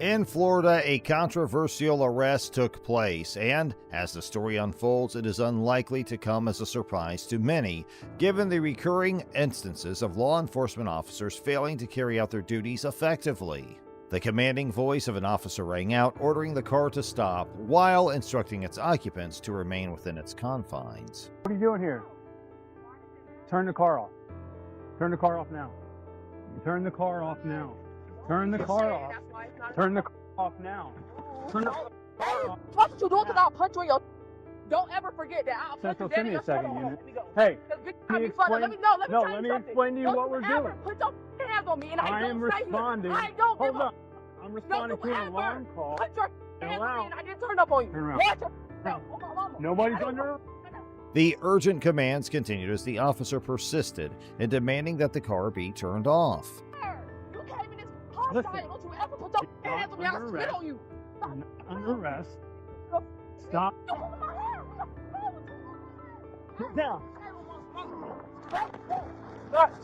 In Florida, a controversial arrest took place, and as the story unfolds, it is unlikely to come as a surprise to many, given the recurring instances of law enforcement officers failing to carry out their duties effectively. The commanding voice of an officer rang out, ordering the car to stop while instructing its occupants to remain within its confines. What are you doing here? Turn the car off. Turn the car off now. Turn the car off now. Turn the car off. Turn the car off now. Turn the car off. What you doing? Because I'll punch you in your... Don't ever forget that. I'll punch Central, you send me a second, Hold on, unit. let me go. Hey, Let me explain to you what we're doing. Put your hands on me and I am responding. I don't Hold give a... up. I'm responding to an alarm call. Put your hands on Allow. me and I didn't turn up on you. Turn around. Watch your... No, on my mama. Nobody's under. The urgent commands continued as the officer persisted in demanding that the car be turned off. You came in this hostile. Don't you ever put your hands on me. I'll spit on you. You're not under arrest. Stop. Get down.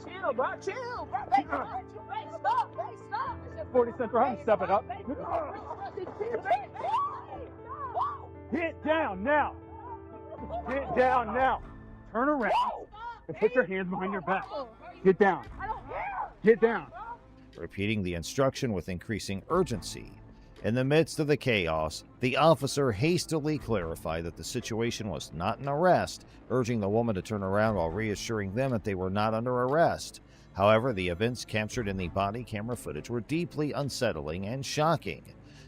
Chill, bro. Chill, bro. Hey, stop. Hey, stop. 40 Central, I'm step it up. Get down now. Get down now. Turn around and put your hands behind your back. Get down. Get down. Repeating the instruction with increasing urgency. In the midst of the chaos, the officer hastily clarified that the situation was not an arrest, urging the woman to turn around while reassuring them that they were not under arrest. However, the events captured in the body camera footage were deeply unsettling and shocking.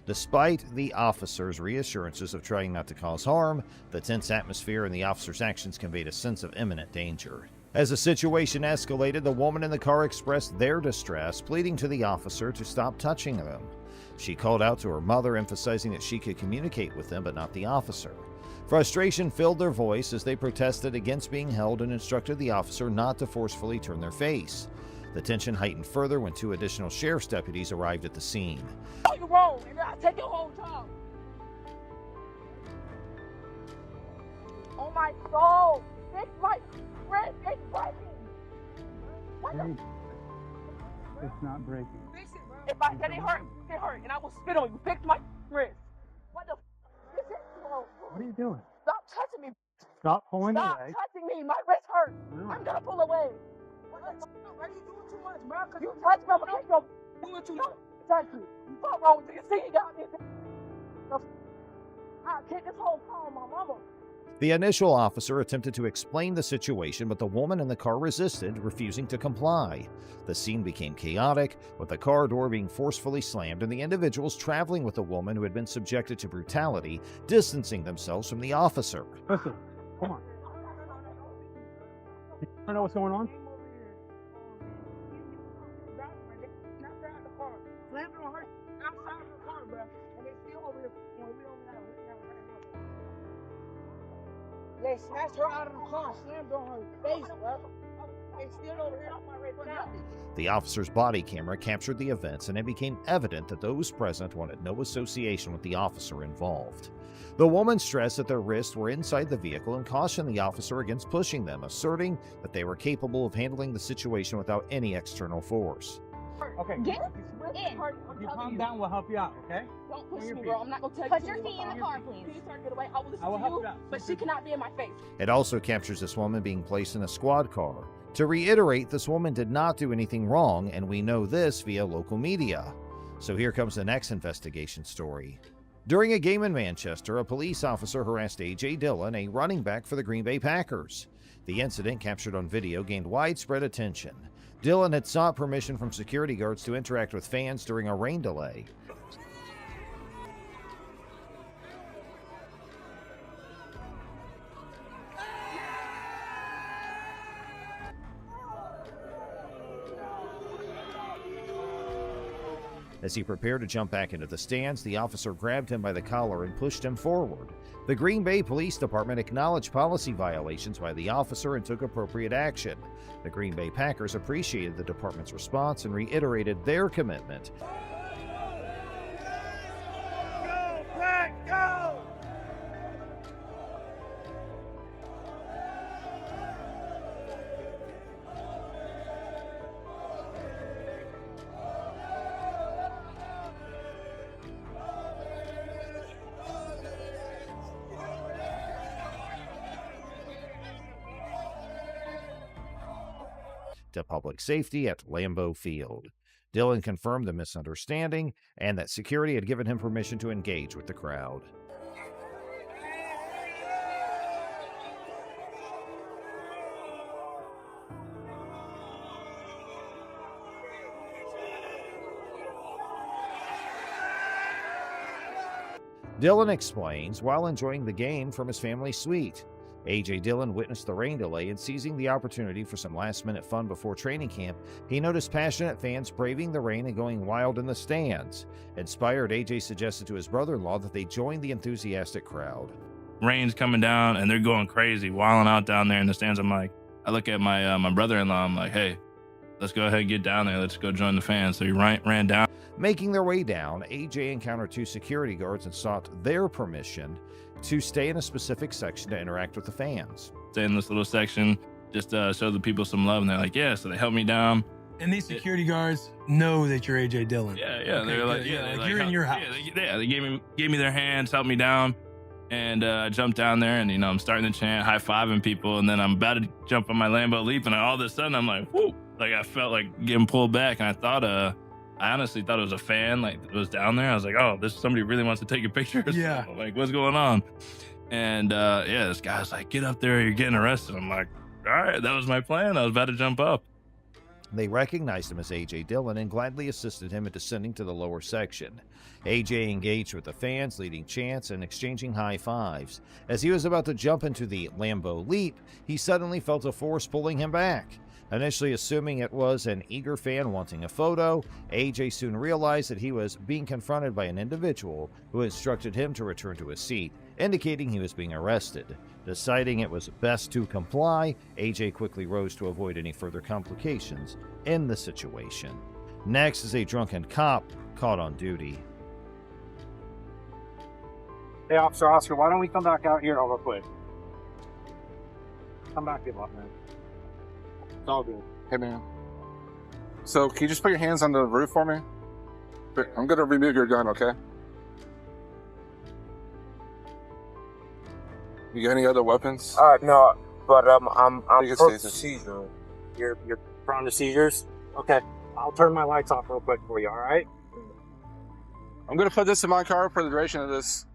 Despite the officer's reassurances of trying not to cause harm, the tense atmosphere and the officer's actions conveyed a sense of imminent danger. As the situation escalated, the woman in the car expressed their distress, pleading to the officer to stop touching them. She called out to her mother, emphasizing that she could communicate with them but not the officer. Frustration filled their voice as they protested against being held and instructed the officer not to forcefully turn their face. The tension heightened further when 2 additional sheriff's deputies arrived at the scene. Oh, you're wrong, and I'll take your whole job. Oh my soul. It's my friend. It's breaking. What the... It's not breaking. If I said it hurt, and I will spit on you. Fix my wrist. What the f is this? What are you doing? Stop touching me. Stop pulling Stop away. touching me. My wrist hurts. I'm gonna pull away. Why are you doing too much, bro? You touch me. I'm gonna doing too much. Touch me. What's wrong with you? See, you got me. I'll kick this whole car on my mama. The initial officer attempted to explain the situation, but the woman in the car resisted, refusing to comply. The scene became chaotic, with the car door being forcefully slammed and the individuals traveling with the woman who had been subjected to brutality distancing themselves from the officer. Listen, come on. You want to know what's going on? They snatched her out of the car, slammed on her face, bro. They still over here on my wrist now. The officer's body camera captured the events, and it became evident that those present wanted no association with the officer involved. The woman stressed that their wrists were inside the vehicle and cautioned the officer against pushing them, asserting that they were capable of handling the situation without any external force. Okay. Get in. If you calm down, we'll help you out, okay? Don't push me, bro. I'm not gonna tell you. Put your feet in the car, please. Please turn it away. I will listen I will to help you, you out. but she cannot be in my face. It also captures this woman being placed in a squad car. To reiterate, this woman did not do anything wrong, and we know this via local media. So here comes the next investigation story. During a game in Manchester, a police officer harassed A.J. Dillon, a running back for the Green Bay Packers. The incident, captured on video, gained widespread attention. Dillon had sought permission from security guards to interact with fans during a rain delay. As he prepared to jump back into the stands, the officer grabbed him by the collar and pushed him forward. The Green Bay Police Department acknowledged policy violations by the officer and took appropriate action. The Green Bay Packers appreciated the department's response and reiterated their commitment. Go, Pack, go! to public safety at Lambeau Field. Dillon confirmed the misunderstanding and that security had given him permission to engage with the crowd. Dillon explains while enjoying the game from his family suite. A.J. Dillon witnessed the rain delay and seizing the opportunity for some last-minute fun before training camp, he noticed passionate fans braving the rain and going wild in the stands. Inspired, A.J. suggested to his brother-in-law that they join the enthusiastic crowd. Rain's coming down and they're going crazy, wilding out down there in the stands. I look at my brother-in-law, I'm like, hey, let's go ahead and get down there. Let's go join the fans. So he ran down. Making their way down, A.J. encountered two security guards and sought their permission to stay in a specific section to interact with the fans. Stay in this little section, just show the people some love, and they're like, yeah, so they helped me down. And these security guards know that you're A.J. Dillon. Yeah, Okay, they're like, good. yeah, Like you're in your house. They gave me their hands, helped me down, and I jumped down there, and I'm starting to chant, high-fiving people, and then I'm about to jump on my Lambo Leap, and all of a sudden I'm like, whoo, like I felt like getting pulled back, and I honestly thought it was a fan, like it was down there. I was like, oh, somebody really wants to take a picture. Yeah. Like, what's going on? And this guy's like, get up there, you're getting arrested. I'm like, all right, that was my plan. I was about to jump up. They recognized him as A.J. Dillon and gladly assisted him in descending to the lower section. A.J. engaged with the fans, leading chants and exchanging high fives. As he was about to jump into the Lambeau Leap, he suddenly felt a force pulling him back. Initially assuming it was an eager fan wanting a photo, A.J. soon realized that he was being confronted by an individual who instructed him to return to his seat, indicating he was being arrested. Deciding it was best to comply, A.J. quickly rose to avoid any further complications in the situation. Next is a drunken cop caught on duty. Hey, Officer Oscar, why don't we come back out here real quick? Come back here, man. It's all good. Hey, man. So, can you just put your hands on the roof for me? I'm gonna remove your gun, okay? You got any other weapons? No, but I'm You can for say so. seizure. You're prone to seizures? Okay. I'll turn my lights off real quick for you, all right? I'm gonna put this in my car for the duration of this.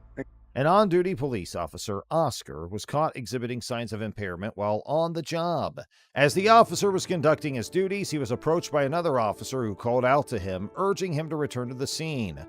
An on-duty police officer, Oscar, was caught exhibiting signs of impairment while on the job. As the officer was conducting his duties, he was approached by another officer who called out to him, urging him to return to the scene.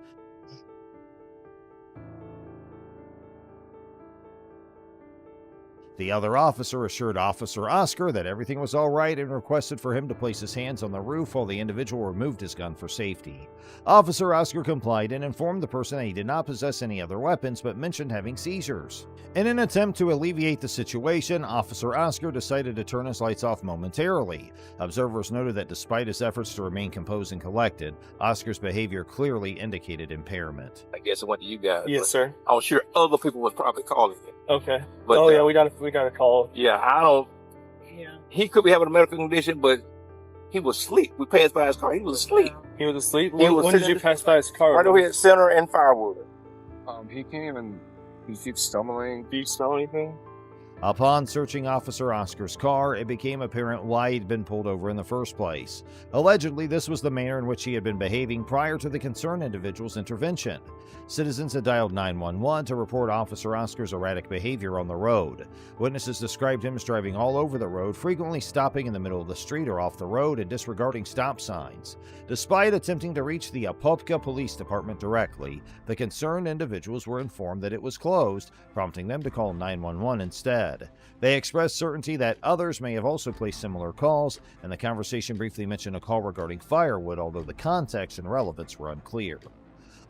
The other officer assured Officer Oscar that everything was all right and requested for him to place his hands on the roof while the individual removed his gun for safety. Officer Oscar complied and informed the person that he did not possess any other weapons but mentioned having seizures. In an attempt to alleviate the situation, Officer Oscar decided to turn his lights off momentarily. Observers noted that despite his efforts to remain composed and collected, Oscar's behavior clearly indicated impairment. I guess it went to you guys. Yes, sir. I'm sure other people was probably calling it. Okay. But, yeah, we got a call. Yeah, I don't. Yeah. He could be having a medical condition, but he was asleep. We passed by his car. He was asleep. He was asleep. He was When did sitting you pass by his car? Right over here at Center and Firewood. He came and he keeps stumbling. Do you smell anything? Upon searching Officer Oscar's car, it became apparent why he'd been pulled over in the first place. Allegedly, this was the manner in which he had been behaving prior to the concerned individual's intervention. Citizens had dialed 911 to report Officer Oscar's erratic behavior on the road. Witnesses described him as driving all over the road, frequently stopping in the middle of the street or off the road and disregarding stop signs. Despite attempting to reach the Apopka Police Department directly, the concerned individuals were informed that it was closed, prompting them to call 911 instead. They expressed certainty that others may have also placed similar calls, and the conversation briefly mentioned a call regarding firewood, although the context and relevance were unclear.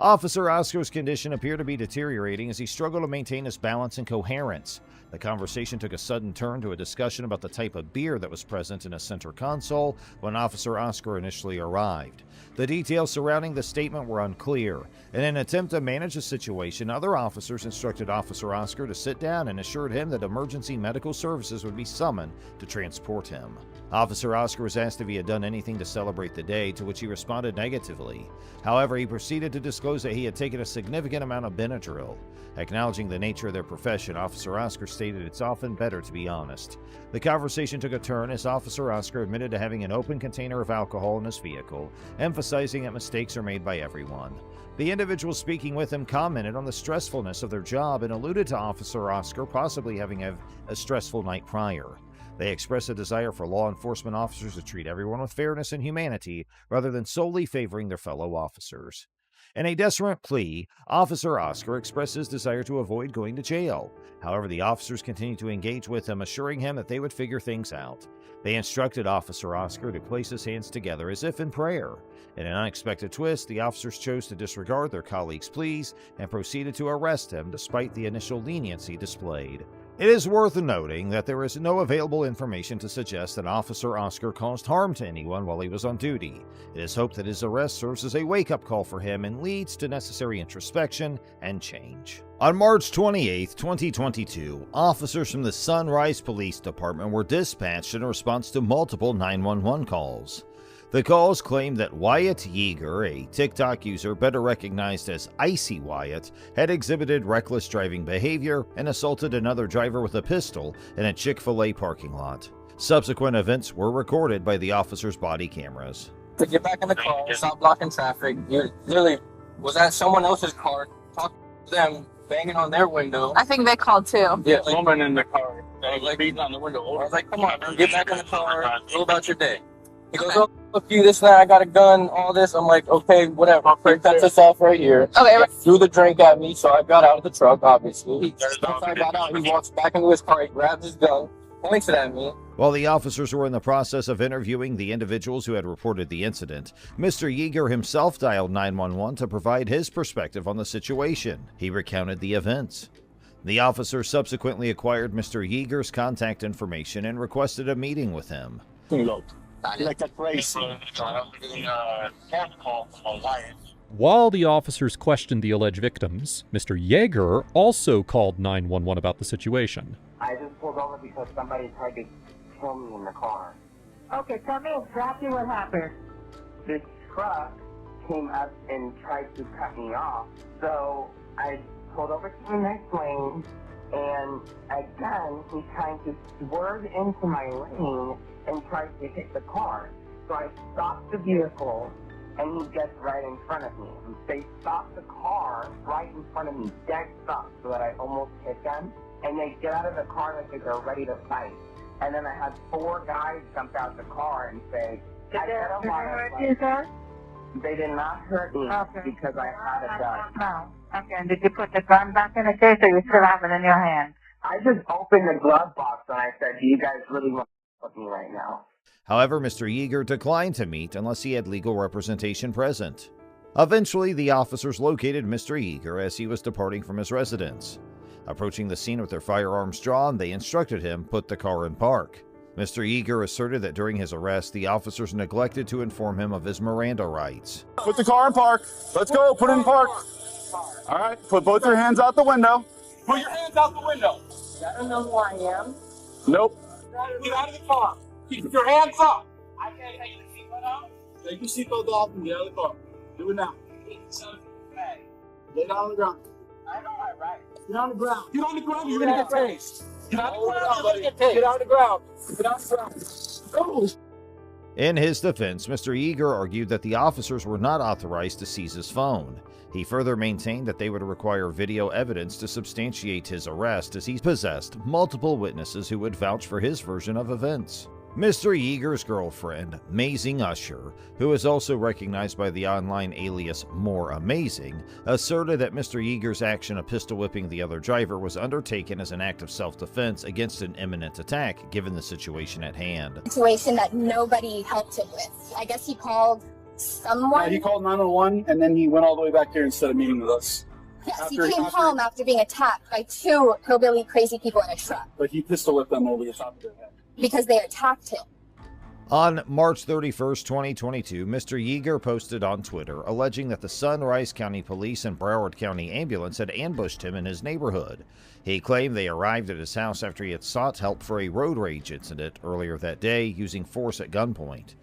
Officer Oscar's condition appeared to be deteriorating as he struggled to maintain his balance and coherence. The conversation took a sudden turn to a discussion about the type of beer that was present in a center console when Officer Oscar initially arrived. The details surrounding the statement were unclear. In an attempt to manage the situation, other officers instructed Officer Oscar to sit down and assured him that emergency medical services would be summoned to transport him. Officer Oscar was asked if he had done anything to celebrate the day, to which he responded negatively. However, he proceeded to disclose disclosed that he had taken a significant amount of Benadryl. Acknowledging the nature of their profession, Officer Oscar stated it's often better to be honest. The conversation took a turn as Officer Oscar admitted to having an open container of alcohol in his vehicle, emphasizing that mistakes are made by everyone. The individual speaking with him commented on the stressfulness of their job and alluded to Officer Oscar possibly having a stressful night prior. They expressed a desire for law enforcement officers to treat everyone with fairness and humanity rather than solely favoring their fellow officers. In a desperate plea, Officer Oscar expressed his desire to avoid going to jail. However, the officers continued to engage with him, assuring him that they would figure things out. They instructed Officer Oscar to place his hands together as if in prayer. In an unexpected twist, the officers chose to disregard their colleagues' pleas and proceeded to arrest him despite the initial leniency displayed. It is worth noting that there is no available information to suggest that Officer Oscar caused harm to anyone while he was on duty. It is hoped that his arrest serves as a wake-up call for him and leads to necessary introspection and change. On March 28, 2022, officers from the Sunrise Police Department were dispatched in response to multiple 911 calls. The calls claimed that Wyatt Yeager, a TikTok user better recognized as Icy Wyatt, had exhibited reckless driving behavior and assaulted another driver with a pistol in a Chick-fil-A parking lot. Subsequent events were recorded by the officers' body cameras. To get back in the car, stop blocking traffic. You literally was at someone else's car, talking to them, banging on their window. I think they called too. Yeah, woman in the car. Like beating on the window. I was like, come on, man, get back in the car, go about your day. He goes, oh, fuck you, this and that, I got a gun, all this. I'm like, okay, whatever. Cuts us off right here. Okay. Threw the drink at me, so I got out of the truck, obviously. Once I got out, he walks back into his car, he grabs his gun, points it at me. While the officers were in the process of interviewing the individuals who had reported the incident, Mr. Yeager himself dialed 911 to provide his perspective on the situation. He recounted the events. The officers subsequently acquired Mr. Yeager's contact information and requested a meeting with him. Like that crazy. While the officers questioned the alleged victims, Mr. Yeager also called 911 about the situation. I just pulled over because somebody tried to kill me in the car. Okay, tell me exactly what happened. This truck came up and tried to cut me off, so I pulled over to the next lane, and again, he's trying to swerve into my lane and tries to hit the car. So I stopped the vehicle, and he gets right in front of me. They stopped the car right in front of me, dead stop, so that I almost hit them. And they get out of the car like they're ready to fight. And then I had 4 guys jump out the car and say, Did they hurt you, sir? They did not hurt me because I had a gun. No. Okay, and did you put the gun back in the case, or you still have it in your hand? I just opened the glove box and I said, do you guys really want to fuck me right now? However, Mr. Yeager declined to meet unless he had legal representation present. Eventually, the officers located Mr. Yeager as he was departing from his residence. Approaching the scene with their firearms drawn, they instructed him put the car in park. Mr. Yeager asserted that during his arrest, the officers neglected to inform him of his Miranda rights. Put the car in park. Let's go. Put it in park. All right. Put both your hands out the window. Put your hands out the window. I don't know who I am. Nope. Get out of the car. Keep your hands up. I can't take your seatbelt off. Take your seatbelt off and get out of the car. Do it now. Lay down on the ground. I know my rights. Get on the ground. Get on the ground. You're gonna get tased. Get on the ground. You're gonna get tased. Get on the ground. Get on the ground. Go. In his defense, Mr. Yeager argued that the officers were not authorized to seize his phone. He further maintained that they would require video evidence to substantiate his arrest, as he possessed multiple witnesses who would vouch for his version of events. Mr. Yeager's girlfriend, Mazing Usher, who is also recognized by the online alias More Amazing, asserted that Mr. Yeager's action of pistol whipping the other driver was undertaken as an act of self-defense against an imminent attack, given the situation at hand. Situation that nobody helped him with. I guess he called someone. Yeah, he called 911 and then he went all the way back here instead of meeting with us. Yes, he came home after being attacked by 2 hillbilly crazy people in a truck. But he pistol whipped them over the top of their head. Because they attacked him. On March 31st, 2022, Mr. Yeager posted on Twitter alleging that the Sunrise County Police and Broward County Ambulance had ambushed him in his neighborhood. He claimed they arrived at his house after he had sought help for a road rage incident earlier that day using force at gunpoint.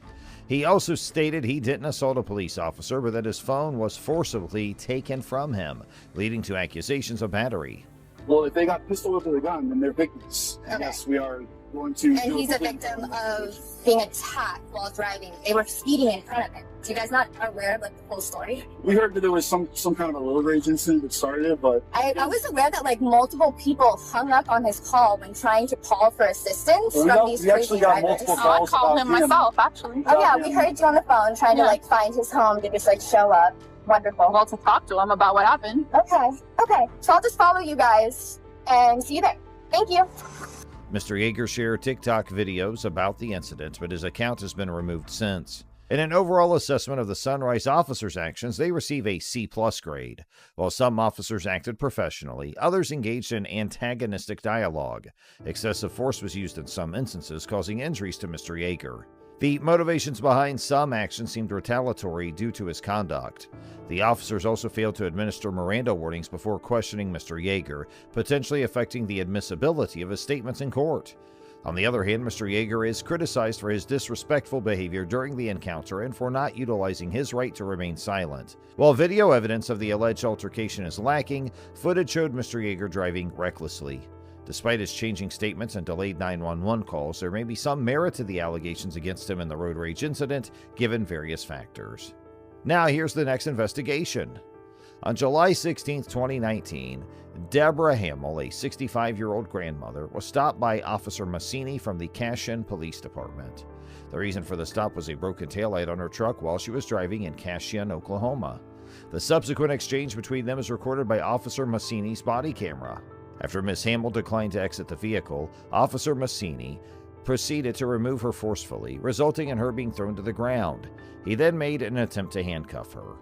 He also stated he didn't assault a police officer, but that his phone was forcibly taken from him, leading to accusations of battery. Well, if they got pistol whipped with a gun, then they're victims. And yes, we are going to. And he's a victim of being attacked while driving. They were speeding in front of him. So you guys not aware of like the full story? We heard that there was some kind of a road rage incident that started it, but I was aware that like multiple people hung up on his call when trying to call for assistance from these crazy drivers. I called him myself, actually. Oh yeah, we heard you on the phone trying to like find his home to just like show up. Wonderful. Well, to talk to him about what happened. Okay. So I'll just follow you guys and see you there. Thank you. Mr. Yeager shared TikTok videos about the incident, but his account has been removed since. In an overall assessment of the Sunrise officers' actions, they receive a C+ grade. While some officers acted professionally, others engaged in antagonistic dialogue. Excessive force was used in some instances, causing injuries to Mr. Yeager. The motivations behind some actions seemed retaliatory due to his conduct. The officers also failed to administer Miranda warnings before questioning Mr. Yeager, potentially affecting the admissibility of his statements in court. On the other hand, Mr. Yeager is criticized for his disrespectful behavior during the encounter and for not utilizing his right to remain silent. While video evidence of the alleged altercation is lacking, footage showed Mr. Yeager driving recklessly. Despite his changing statements and delayed 911 calls, there may be some merit to the allegations against him in the road rage incident, given various factors. Now here's the next investigation. On July 16, 2019, Deborah Hamill, a 65-year-old grandmother, was stopped by Officer Massini from the Cashin Police Department. The reason for the stop was a broken taillight on her truck while she was driving in Cashin, Oklahoma. The subsequent exchange between them is recorded by Officer Massini's body camera. After Ms. Hamill declined to exit the vehicle, Officer Massini proceeded to remove her forcefully, resulting in her being thrown to the ground. He then made an attempt to handcuff her.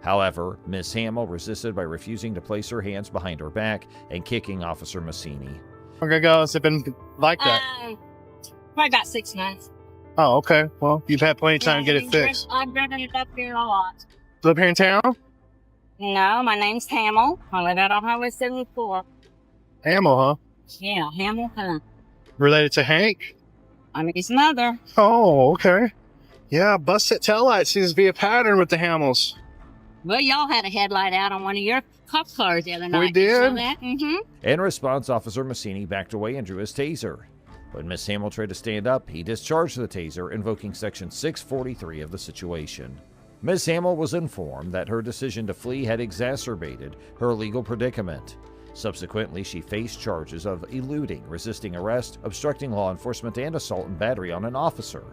However, Ms. Hamill resisted by refusing to place her hands behind her back and kicking Officer Massini. How long ago has it been like that? Probably about 6 months. Oh, okay. Well, you've had plenty of time to get it fixed. I've driven it up here a lot. Live here in town? No, my name's Hamill. I live out on Highway 74. Hamill, huh? Yeah, Hamill, huh? Related to Hank? I'm his mother. Oh, okay. Yeah, busted taillight seems to be a pattern with the Hamills. Well, y'all had a headlight out on one of your cop cars the other night. We did? In response, Officer Massini backed away and drew his taser. When Miss Hamill tried to stand up, he discharged the taser, invoking Section 643 of the situation. Ms. Hamill was informed that her decision to flee had exacerbated her legal predicament. Subsequently, she faced charges of eluding, resisting arrest, obstructing law enforcement, and assault and battery on an officer.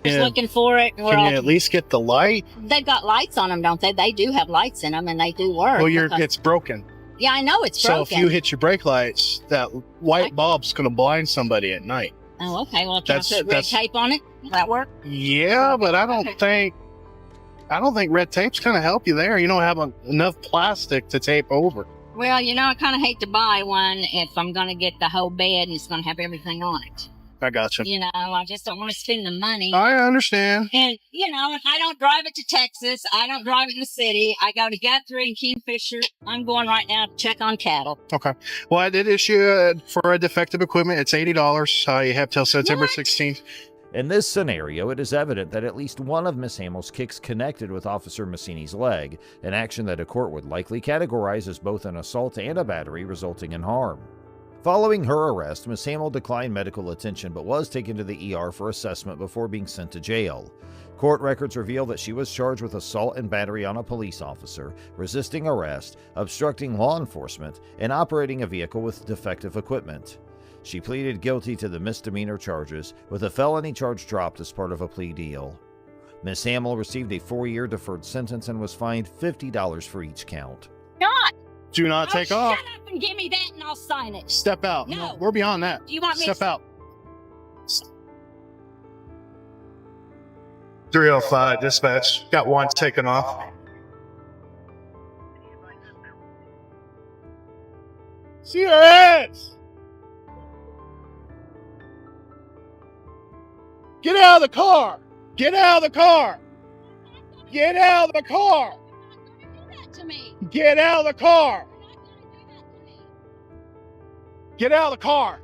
Just looking for it. Can you at least get the light? They've got lights on them, don't they? They do have lights in them, and they do work. Well, it's broken. Yeah, I know it's broken. So if you hit your brake lights, that white bulb's going to blind somebody at night. Oh, okay. Well, can I put red tape on it? Will that work? Yeah, but I don't think red tape's going to help you there. You don't have enough plastic to tape over. Well, I kind of hate to buy one if I'm going to get the whole bed and it's going to have everything on it. I got you. I just don't want to spend the money. I understand. And, I don't drive it to Texas. I don't drive it in the city. I go to Guthrie and Kingfisher. I'm going right now to check on cattle. Okay. Well, I did issue for a defective equipment. It's $80. You have till September 16th. In this scenario, it is evident that at least one of Miss Hamill's kicks connected with Officer Massini's leg, an action that a court would likely categorize as both an assault and a battery resulting in harm. Following her arrest, Miss Hamill declined medical attention but was taken to the ER for assessment before being sent to jail. Court records reveal that she was charged with assault and battery on a police officer, resisting arrest, obstructing law enforcement, and operating a vehicle with defective equipment. She pleaded guilty to the misdemeanor charges, with a felony charge dropped as part of a plea deal. Miss Hamill received a 4-year deferred sentence and was fined $50 for each count. God! Do not take off. Shut up and give me that and I'll sign it. Step out. No. We're beyond that. Do you want me Step to... out. 305, dispatch. Got one taken off. See your ass! Get out of the car! Get out of the car! Get out of the car! Get out of the car! Get out of the car!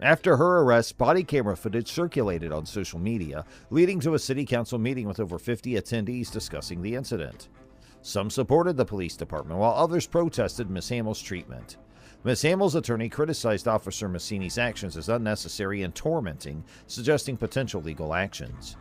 After her arrest, body camera footage circulated on social media, leading to a city council meeting with over 50 attendees discussing the incident. Some supported the police department, while others protested Ms. Hamill's treatment. Ms. Hamill's attorney criticized Officer Massini's actions as unnecessary and tormenting, suggesting potential legal actions.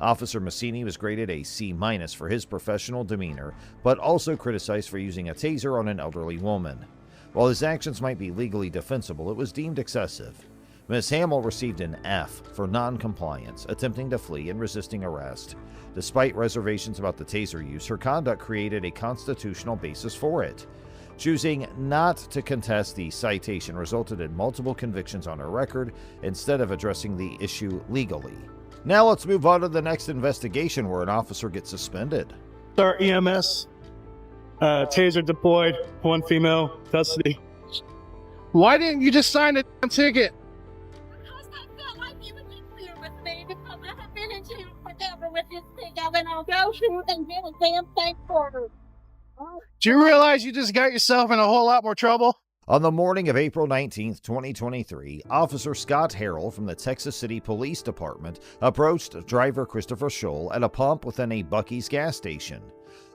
Officer Massini was graded a C- for his professional demeanor, but also criticized for using a taser on an elderly woman. While his actions might be legally defensible, it was deemed excessive. Ms. Hamill received an F for non-compliance, attempting to flee and resisting arrest. Despite reservations about the taser use, her conduct created a constitutional basis for it. Choosing not to contest the citation resulted in multiple convictions on her record instead of addressing the issue legally. Now let's move on to the next investigation where an officer gets suspended. Our EMS, taser deployed, 1 female, custody. Why didn't you just sign a damn ticket? Because I felt like you would be clear with me because I have been in jail forever with this thing. I've been on go through and get a damn thing for her. Do you realize you just got yourself in a whole lot more trouble? On the morning of April 19, 2023, Officer Scott Harrell from the Texas City Police Department approached driver Christopher Scholl at a pump within a Buc-ee's gas station.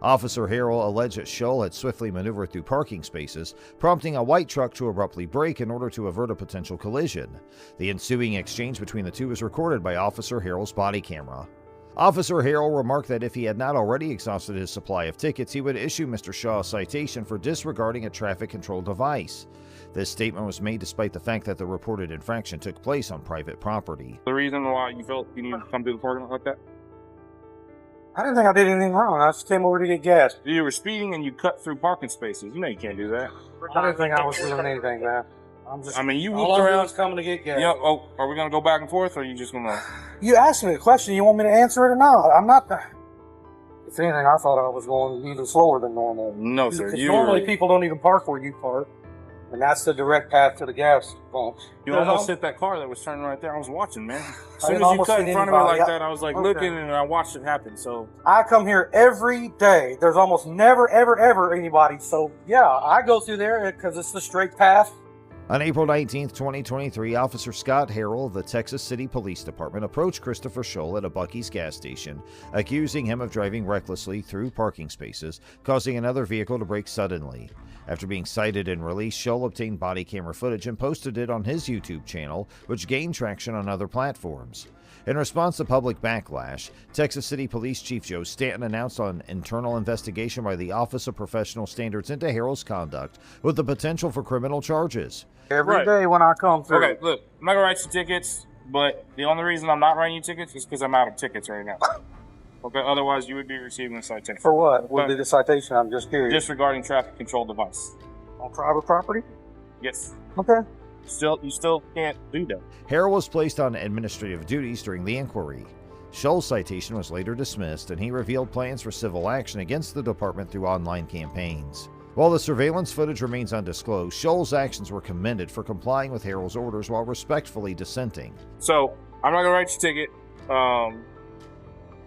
Officer Harrell alleged that Scholl had swiftly maneuvered through parking spaces, prompting a white truck to abruptly brake in order to avert a potential collision. The ensuing exchange between the two was recorded by Officer Harrell's body camera. Officer Harrell remarked that if he had not already exhausted his supply of tickets, he would issue Mr. Shaw a citation for disregarding a traffic control device. This statement was made despite the fact that the reported infraction took place on private property. The reason why you felt you needed to come through the parking lot like that? I didn't think I did anything wrong. I just came over to get gas. You were speeding and you cut through parking spaces. You know you can't do that. I didn't think I was doing anything, man. I mean, you all walked I around. was coming to get gas. Yeah. Oh, are we gonna go back and forth, or are you just gonna? You asked me a question. You want me to answer it or not? I'm not. If anything, I thought I was going even slower than normal. No, sir. Because normally people don't even park where you park, and that's the direct path to the gas pump. You almost hit that car that was turning right there. I was watching, man. As I soon didn't as you almost cut in hit front of me anybody. like that, I was like Okay. looking and I watched it happen. So I come here every day. There's almost never, ever anybody. So yeah, I go through there because it's the straight path. On April 19, 2023, Officer Scott Harrell of the Texas City Police Department approached Christopher Scholl at a Buc-ee's gas station, accusing him of driving recklessly through parking spaces, causing another vehicle to brake suddenly. After being cited and released, Scholl obtained body camera footage and posted it on his YouTube channel, which gained traction on other platforms. In response to public backlash, Texas City Police Chief Joe Stanton announced an internal investigation by the Office of Professional Standards into Harrell's conduct with the potential for criminal charges. Every day when I come through. okay, look, I'm not gonna write you tickets, but the only reason I'm not writing you tickets is because I'm out of tickets right now. Okay, otherwise you would be receiving a citation. For what? Would be the citation? I'm just curious. Disregarding traffic control device. On private property? Yes. Okay. You still can't do that. Harrell was placed on administrative duties during the inquiry. Scholl's citation was later dismissed, and he revealed plans for civil action against the department through online campaigns. While the surveillance footage remains undisclosed, Scholl's actions were commended for complying with Harrell's orders while respectfully dissenting. So, I'm not going to write you a ticket.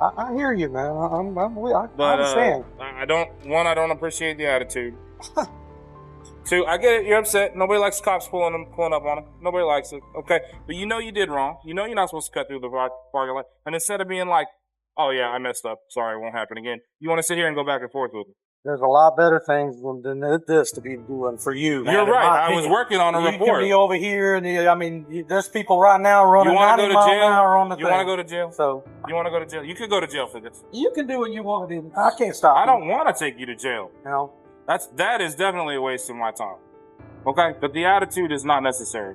I hear you, man. I But understand. I don't appreciate the attitude. Two, I get it. You're upset. Nobody likes cops pulling up on them. Nobody likes it. Okay, but you know you did wrong. You know you're not supposed to cut through the parking lot. And instead of being like, "Oh yeah, I messed up. Sorry, it won't happen again," you want to sit here and go back and forth with them. There's a lot better things than this to be doing for you. You're man. right. In my I was opinion. working on a You report. can be over here, and there's people right now running You want 90 to go miles to an hour on the jail? You thing. want to go to jail? So you want to go to jail? You could go to jail for this. you can do what you want to do. I can't stop. I you. don't want to take you to jail. You know, That is definitely a waste of my time. Okay, but the attitude is not necessary.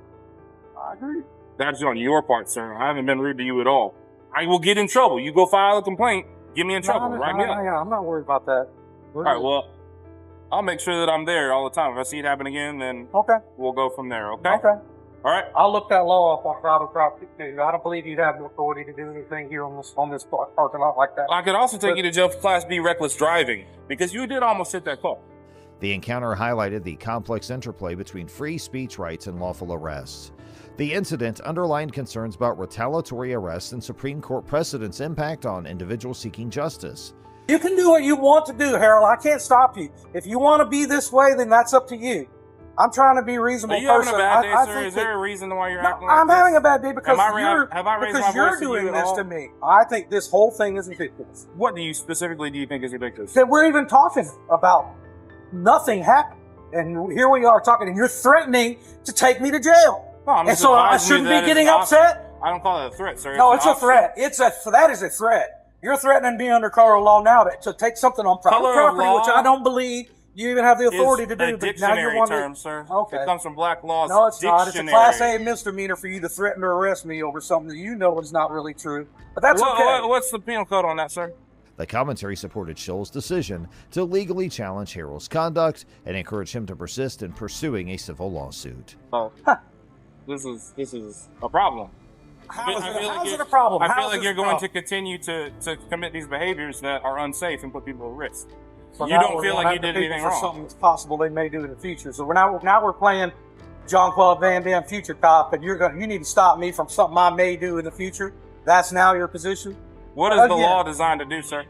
I agree. That's on your part, sir. I haven't been rude to you at all. I will get in trouble. You go file a complaint, get me in trouble. Write me up. I'm not worried about that. All right, well, I'll make sure that I'm there all the time. If I see it happen again, then Okay. we'll go from there, okay? Okay. All right. I'll look that law up on private property too. I don't believe you'd have the authority to do anything here on this parking lot like that. I could also take you to jail for Class B reckless driving because you did almost hit that car. The encounter highlighted the complex interplay between free speech rights and lawful arrests. The incident underlined concerns about retaliatory arrests and Supreme Court precedent's impact on individuals seeking justice. You can do what you want to do, Harold. I can't stop you. If you want to be this way, then that's up to you. I'm trying to be a reasonable Are you having person. a bad day, I sir? think Is there a reason why you're No, acting like I'm this? having a bad day because Have I raised my voice to you're you doing at this all? to me. I think this whole thing is ridiculous. What do you think is ridiculous? That we're even talking about nothing happened, and here we are talking, and you're threatening to take me to jail. No, I'm And just so I advising shouldn't you be that getting it's an upset. I don't call it a threat, sir. No, it's an a threat. That is a threat. You're threatening me under color law now to take something on private Color of property, law which I don't believe you even have the authority to do. A But now you're dictionary wanting term, sir. Okay. It comes from Black Law's No, it's not. It's a dictionary. Class A misdemeanor for you to threaten or arrest me over something that you know is not really true. But that's okay. What's the penal code on that, sir? The commentary supported Scholl's decision to legally challenge Harrell's conduct and encourage him to persist in pursuing a civil lawsuit. Oh, this is a problem. How is it a problem? I How feel is like this you're a going problem? to continue to commit these behaviors that are unsafe and put people at risk. So You now don't we're feel going like you after did people anything for wrong. something that's possible they may do in the future. So now we're playing Jean-Claude Van Damme future cop, and you need to stop me from something I may do in the future. That's now your position. What is the law designed to do, sir?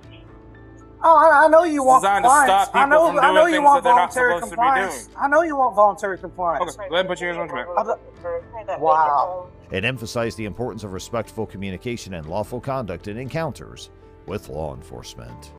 Oh, I know you want designed to compliance. stop people from I know doing you things want that they're not voluntary supposed to be compliance. I know you want voluntary compliance. Okay, go ahead and put your hands on your back. Wow. It emphasized the importance of respectful communication and lawful conduct in encounters with law enforcement.